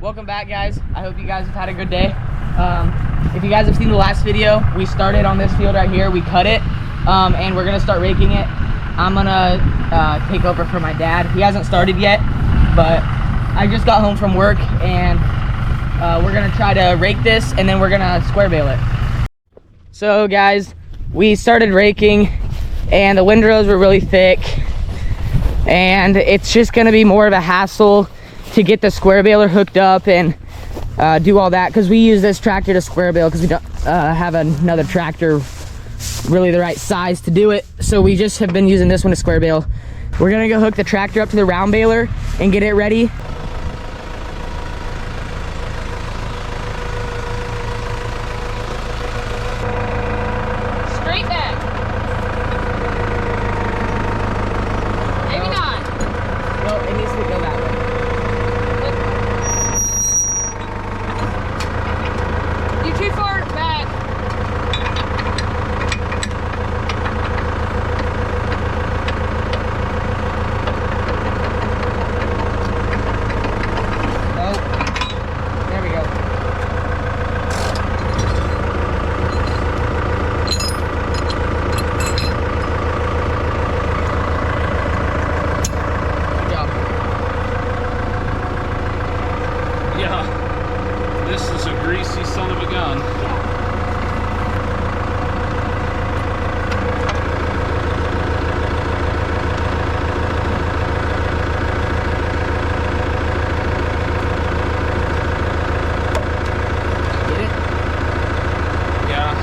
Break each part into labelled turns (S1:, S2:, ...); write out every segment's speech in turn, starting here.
S1: Welcome back, guys. I hope you guys have had a good day. If you guys have seen the last video, we started on this field right here. We cut it, and we're gonna start raking it. I'm gonna take over for my dad. He hasn't started yet, but I just got home from work, and we're gonna try to rake this, and then we're gonna square bale it. So guys, we started raking, and the windrows were really thick, and it's just gonna be more of a hassle to get the square baler hooked up and do all that, because we use this tractor to square bale because we don't have another tractor really the right size to do it, so we just have been using this one to square bale. We're gonna go hook the tractor up to the round baler and get it ready.
S2: Straight back. Maybe not.
S1: No, it needs to go that way.
S2: You're too far back.
S1: Oh, there we go. Good job.
S3: Yeah, this is a greasy son of a gun.
S1: Get it?
S3: Yeah.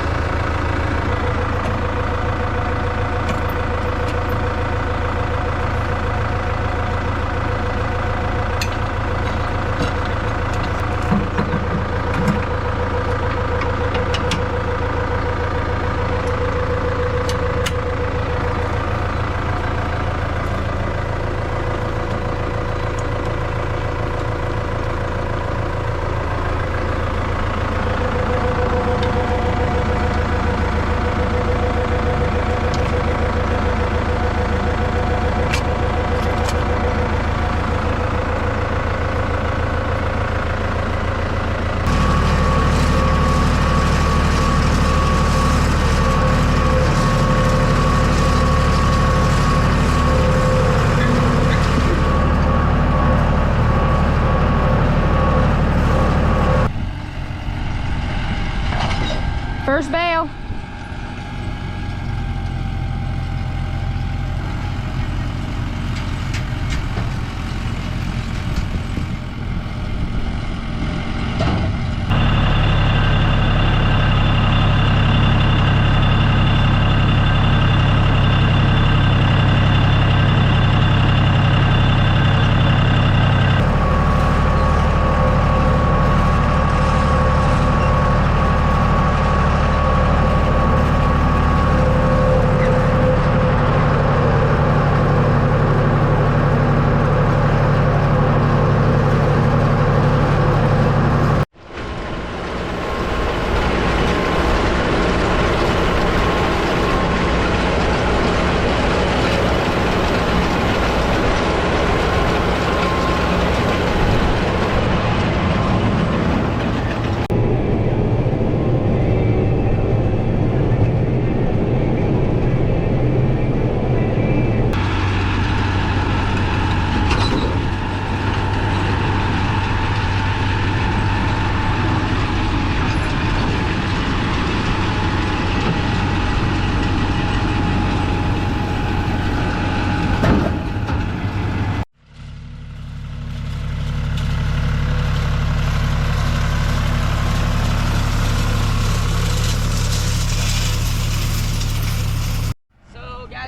S2: First bale.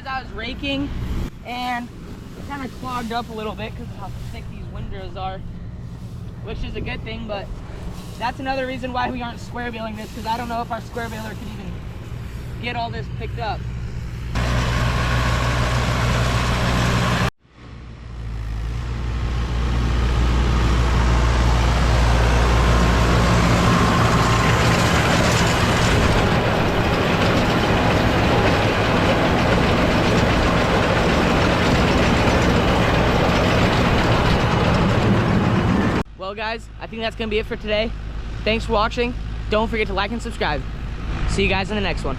S1: I was raking, and it kind of clogged up a little bit because of how thick these windrows are, which is a good thing, but that's another reason why we aren't square baling this, because I don't know if our square baler could even get all this picked up. Well guys, I think that's gonna be it for today. Thanks for watching. Don't forget to like and subscribe. See you guys in the next one.